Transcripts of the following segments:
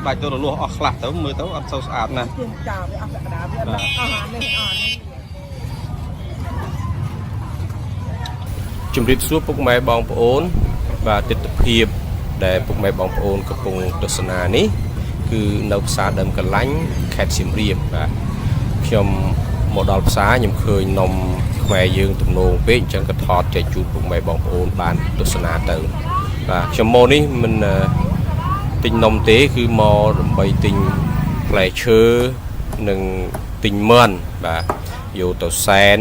បាច់ទៅរលាស់អស់ខ្លះទៅមើលទៅអត់សូវស្អាតណាស់ជំរាបសួរពុកម៉ែបងប្អូនបាទទស្សនវិជ្ជាដែលពុកម៉ែបងប្អូនកំពុងទស្សនានេះគឺនៅផ្សារដើមកន្លាញ់ខេត្តសៀមរាបបាទខ្ញុំមកដល់ផ្សារខ្ញុំឃើញនំខ្មែរយើងទំនងពេកអញ្ចឹងក៏ថតចែកជូនពុកម៉ែបងប្អូនបានទស្សនាទៅបាទខ្ញុំមកនេះមិនទិញនំទេគឺមកដើម្បីទិញផ្លែឈើនិងទិញមន់បាទយកទៅសែន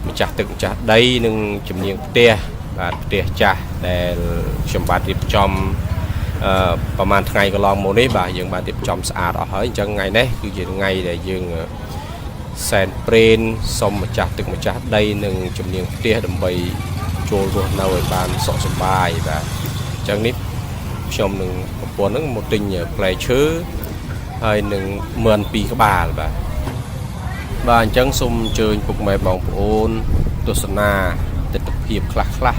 ម្ចាស់ទឹកម្ចាស់ដីនិងជំនាញផ្ទះបាទផ្ទះចាស់ដែលខ្ញុំបាទរៀបចំប្រហែលថ្ងៃកន្លងមកនេះបាទយើងបានរៀបចំស្អាតអស់ហើយអញ្ចឹងថ្ងៃនេះគឺជាថ្ងៃដែលយើងសែនព្រេនសុំម្ចាស់ទឹកម្ចាស់ដីនិងជំនាញផ្ទះដើម្បីចូលរស់នៅឲ្យបានសុខសប្បាយបាទអញ្ចឹងនេះខ្ញុំនឹងប្រពន្ធនឹងមកទិញផ្លែឈើហើយនឹងមឿន2ក្បាលបាទអញ្ចឹងសូមអញ្ជើញពុកម៉ែបងប្អូនទស្សនាទស្សនវិជ្ជាខ្លះ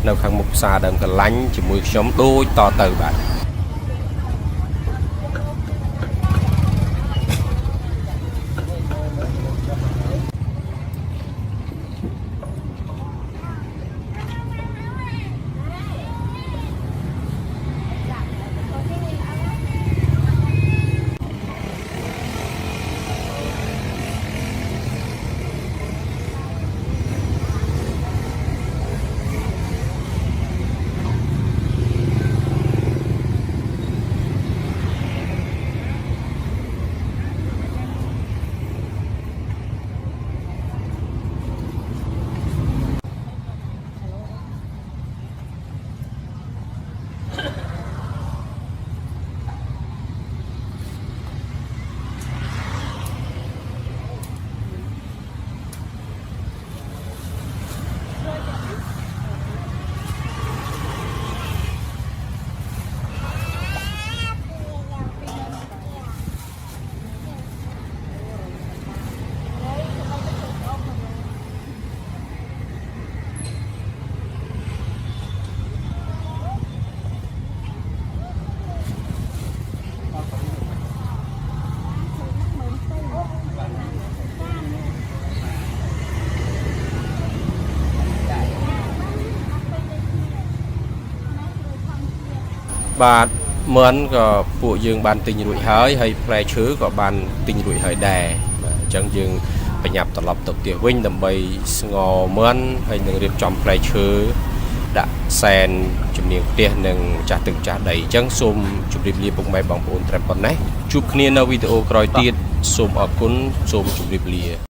នៅខាងមុខផ្សារដើមកន្លាញ់ជាមួយខ្ញុំដូចតទៅបាទបាទមឿនក៏ពួកយើងបានទិញរួចហើយផ្លែឈើក៏បានទិញរួចហើយដែរបាទអញ្ចឹងយើងប្រញាប់ត្រឡប់ទៅផ្ទះវិញដើម្បីស្ងោមឿនហើយនឹងរៀបចំផ្លែឈើដាក់សែនជំនាញផ្ទះនិងម្ចាស់ទឹកម្ចាស់ដីអញ្ចឹងសូមជម្រាបលាពុកម៉ែបងប្អូនត្រឹមប៉ុណ្ណេះជួបគ្នានៅវីដេអូក្រោយទៀតសូមអរគុណសូមជម្រាបលា